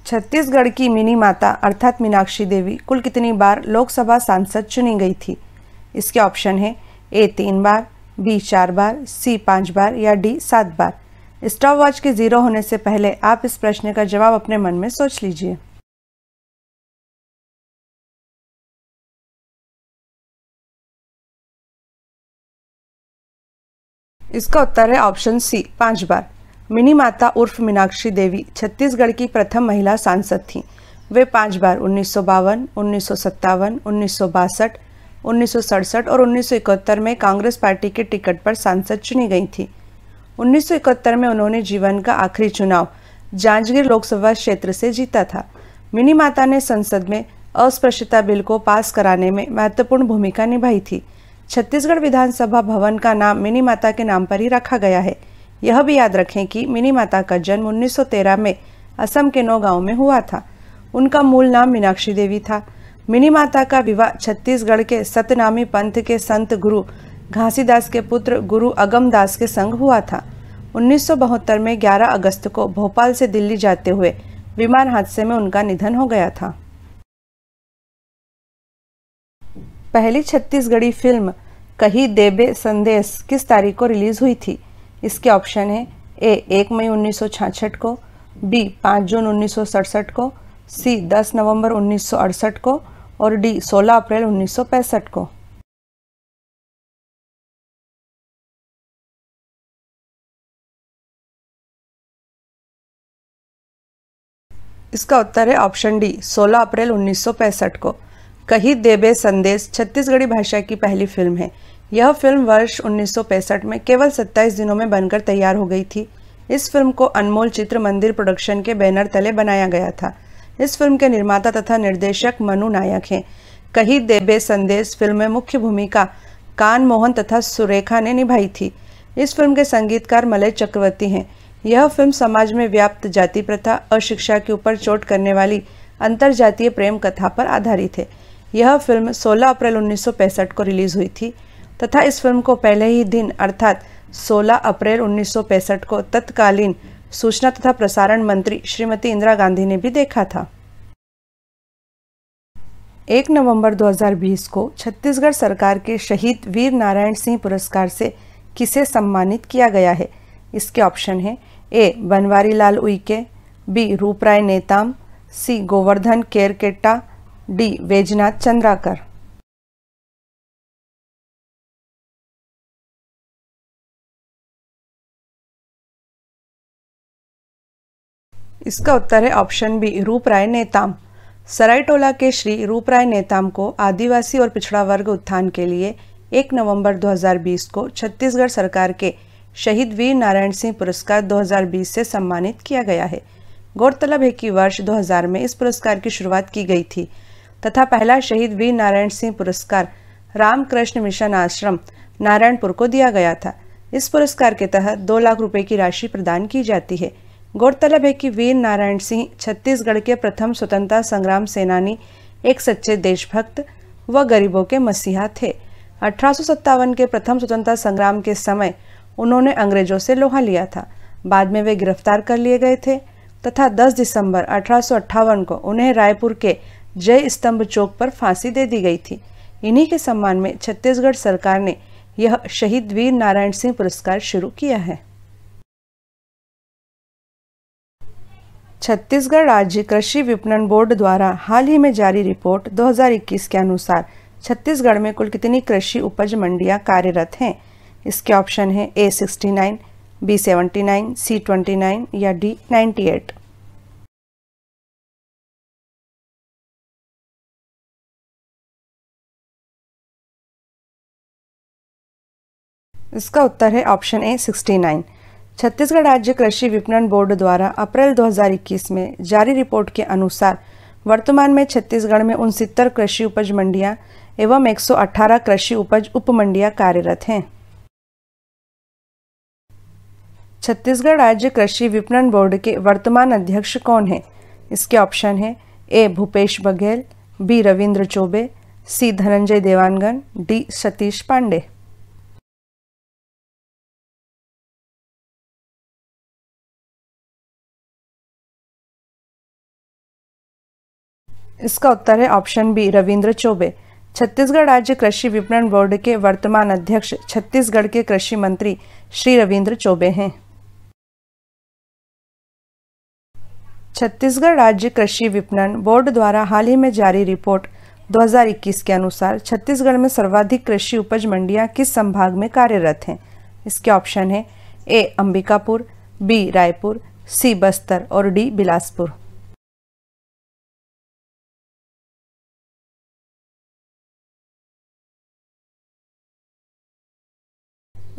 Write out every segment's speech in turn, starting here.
छत्तीसगढ़ की मिनी माता अर्थात मीनाक्षी देवी कुल कितनी बार लोकसभा सांसद चुनी गई थी? इसके ऑप्शन है ए 3 बार, बी 4 बार, सी 5 बार या डी 7 बार। स्टॉप वॉच के 0 होने से पहले आप इस प्रश्न का जवाब अपने मन में सोच लीजिए। इसका उत्तर है ऑप्शन सी 5 बार। मिनी माता उर्फ मीनाक्षी देवी छत्तीसगढ़ की प्रथम महिला सांसद थीं। वे 5 बार 1952, 1957, 1962, 1967 और 1971 में कांग्रेस पार्टी के टिकट पर सांसद चुनी गई थी। 1971 में उन्होंने जीवन का आखिरी चुनाव जांजगीर लोकसभा क्षेत्र से जीता था। मिनी माता ने संसद में अस्पृश्यता बिल को पास कराने में महत्वपूर्ण भूमिका निभाई थी। छत्तीसगढ़ विधानसभा भवन का नाम मिनी माता के नाम पर ही रखा गया है। यह भी याद रखें कि मिनी माता का जन्म 1913 में असम के नौगांव में हुआ था। उनका मूल नाम मीनाक्षी देवी था। मिनी माता का विवाह छत्तीसगढ़ के सतनामी पंथ के संत गुरु घासीदास के पुत्र गुरु अगम दास के संग हुआ था। 1972 में 11 अगस्त को भोपाल से दिल्ली जाते हुए विमान हादसे में उनका निधन हो गया था। पहली छत्तीसगढ़ी फिल्म कही देबे संदेश किस तारीख को रिलीज हुई थी? इसके ऑप्शन है ए 1 मई 1966 को, बी 5 जून 1967 को, सी 10 नवंबर 1968 को और डी 16 अप्रैल 1965 को। इसका उत्तर है ऑप्शन डी 16 अप्रैल 1965 को। कही देबे संदेश छत्तीसगढ़ी भाषा की पहली फिल्म है। यह फिल्म वर्ष 1965 में केवल 27 दिनों में बनकर तैयार हो गई थी। इस फिल्म को अनमोल चित्र मंदिर प्रोडक्शन के बैनर तले बनाया गया था। इस फिल्म के निर्माता तथा निर्देशक मनु नायक हैं। कही देबे संदेश फिल्म में मुख्य भूमिका कान मोहन तथा सुरेखा ने निभाई थी। इस फिल्म के संगीतकार मलय चक्रवर्ती हैं। यह फिल्म समाज में व्याप्त जाति प्रथा, अशिक्षा के ऊपर चोट करने वाली अंतरजातीय प्रेम कथा पर आधारित है। यह फिल्म 16 अप्रैल 1965 को रिलीज हुई थी तथा इस फिल्म को पहले ही दिन अर्थात 16 अप्रैल 1965 को तत्कालीन सूचना तथा प्रसारण मंत्री श्रीमती इंदिरा गांधी ने भी देखा था। 1 नवंबर 2020 को छत्तीसगढ़ सरकार के शहीद वीर नारायण सिंह पुरस्कार से किसे सम्मानित किया गया है? इसके ऑप्शन है ए बनवारी लाल उइके, बी रूपराय नेताम, सी गोवर्धन केरकेट्टा, डी वैजनाथ चंद्राकर। इसका उत्तर है ऑप्शन बी रूपराय नेताम। सरायटोला के श्री रूपराय नेताम को आदिवासी और पिछड़ा वर्ग उत्थान के लिए 1 नवंबर 2020 को छत्तीसगढ़ सरकार के शहीद वीर नारायण सिंह पुरस्कार 2020 से सम्मानित किया गया है। गौरतलब है कि वर्ष 2000 में इस पुरस्कार की शुरुआत की गई थी तथा पहला शहीद वीर नारायण सिंह पुरस्कार रामकृष्ण मिशन आश्रम नारायणपुर को दिया गया था। इस पुरस्कार के तहत 2 लाख रुपए की राशि प्रदान की जाती है। गौरतलब है कि वीर नारायण सिंह छत्तीसगढ़ के प्रथम स्वतंत्रता संग्राम सेनानी, एक सच्चे देशभक्त व गरीबों के मसीहा थे। 1857 के प्रथम स्वतंत्रता संग्राम के समय उन्होंने अंग्रेजों से लोहा लिया था। बाद में वे गिरफ्तार कर लिए गए थे तथा 10 दिसंबर 1858 को उन्हें रायपुर के जय स्तंभ चौक पर फांसी दे दी गई थी। इन्हीं के सम्मान में छत्तीसगढ़ सरकार ने यह शहीद वीर नारायण सिंह पुरस्कार शुरू किया है। छत्तीसगढ़ राज्य कृषि विपणन बोर्ड द्वारा हाल ही में जारी रिपोर्ट 2021 के अनुसार छत्तीसगढ़ में कुल कितनी कृषि उपज मंडियां कार्यरत हैं? इसके ऑप्शन है ए 69, बी 79, सी 29 या डी 98। इसका उत्तर है ऑप्शन ए 69। छत्तीसगढ़ राज्य कृषि विपणन बोर्ड द्वारा अप्रैल 2021 में जारी रिपोर्ट के अनुसार वर्तमान में छत्तीसगढ़ में 69 कृषि उपज मंडियां एवं 118 कृषि उपज उप मंडियां कार्यरत हैं। छत्तीसगढ़ राज्य कृषि विपणन बोर्ड के वर्तमान अध्यक्ष कौन हैं? इसके ऑप्शन है ए भूपेश बघेल, बी रविंद्र चौबे, सी धनंजय देवांगन, डी सतीश पांडे। इसका उत्तर है ऑप्शन बी रविंद्र चौबे। छत्तीसगढ़ राज्य कृषि विपणन बोर्ड के वर्तमान अध्यक्ष छत्तीसगढ़ के कृषि मंत्री श्री रविंद्र चौबे हैं। छत्तीसगढ़ राज्य कृषि विपणन बोर्ड द्वारा हाल ही में जारी रिपोर्ट 2021 के अनुसार छत्तीसगढ़ में सर्वाधिक कृषि उपज मंडियां किस संभाग में कार्यरत हैं। इसके ऑप्शन है ए अंबिकापुर, बी रायपुर, सी बस्तर और डी बिलासपुर।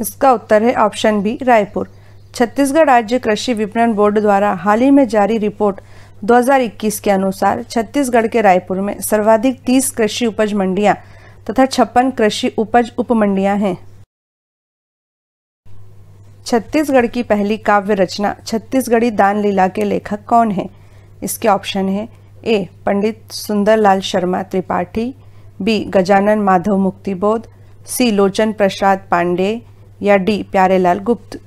इसका उत्तर है ऑप्शन बी रायपुर। छत्तीसगढ़ राज्य कृषि विपणन बोर्ड द्वारा हाल ही में जारी रिपोर्ट 2021 के अनुसार छत्तीसगढ़ के रायपुर में सर्वाधिक 30 कृषि उपज मंडियां तथा 56 कृषि उपज उपमंडियां हैं। छत्तीसगढ़ की पहली काव्य रचना छत्तीसगढ़ी दान लीला के लेखक कौन है। इसके ऑप्शन है ए पंडित सुंदरलाल शर्मा त्रिपाठी, बी गजानन माधव मुक्तिबोध, सी लोचन प्रसाद पांडे या डी प्यारेलाल गुप्त।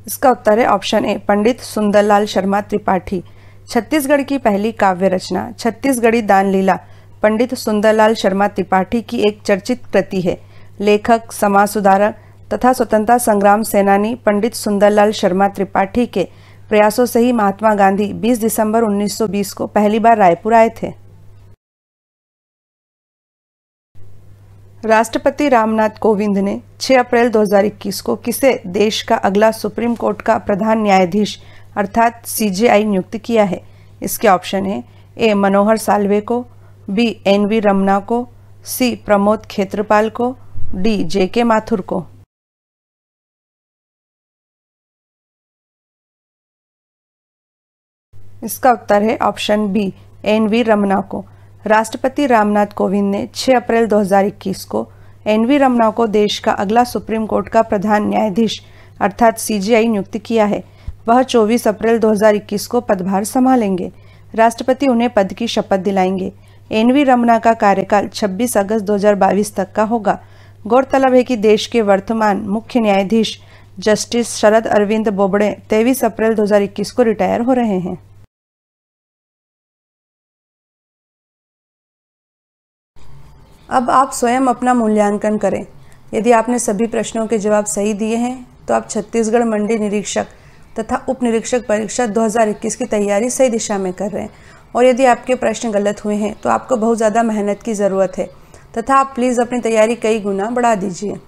इसका उत्तर है ऑप्शन ए पंडित सुंदरलाल शर्मा त्रिपाठी। छत्तीसगढ़ की पहली काव्य रचना छत्तीसगढ़ी दान लीला पंडित सुंदरलाल शर्मा त्रिपाठी की एक चर्चित कृति है। लेखक, समाज सुधारक तथा स्वतंत्रता संग्राम सेनानी पंडित सुंदरलाल शर्मा त्रिपाठी के प्रयासों से ही महात्मा गांधी 20 दिसंबर 1920 को पहली बार रायपुर आए थे। राष्ट्रपति रामनाथ कोविंद ने 6 अप्रैल 2021 को किसे देश का अगला सुप्रीम कोर्ट का प्रधान न्यायाधीश अर्थात सीजेआई नियुक्त किया है। इसके ऑप्शन है ए मनोहर साल्वे को, बी एन.वी. रमना को, सी प्रमोद खेत्रपाल को, डी जे.के. माथुर को। इसका उत्तर है ऑप्शन बी एन.वी. रमना को। राष्ट्रपति रामनाथ कोविंद ने 6 अप्रैल 2021 को एन.वी. रमना को देश का अगला सुप्रीम कोर्ट का प्रधान न्यायाधीश अर्थात सीजेआई नियुक्त किया है। वह 24 अप्रैल 2021 को पदभार संभालेंगे। राष्ट्रपति उन्हें पद की शपथ दिलाएंगे। एन.वी. रमना का कार्यकाल 26 अगस्त 2022 तक का होगा। गौरतलब है कि देश के वर्तमान मुख्य न्यायाधीश जस्टिस शरद अरविंद बोबड़े 23 अप्रैल 2021 को रिटायर हो रहे हैं। अब आप स्वयं अपना मूल्यांकन करें। यदि आपने सभी प्रश्नों के जवाब सही दिए हैं तो आप छत्तीसगढ़ मंडी निरीक्षक तथा उप निरीक्षक परीक्षा 2021 की तैयारी सही दिशा में कर रहे हैं। और यदि आपके प्रश्न गलत हुए हैं तो आपको बहुत ज़्यादा मेहनत की ज़रूरत है तथा आप प्लीज़ अपनी तैयारी कई गुना बढ़ा दीजिए।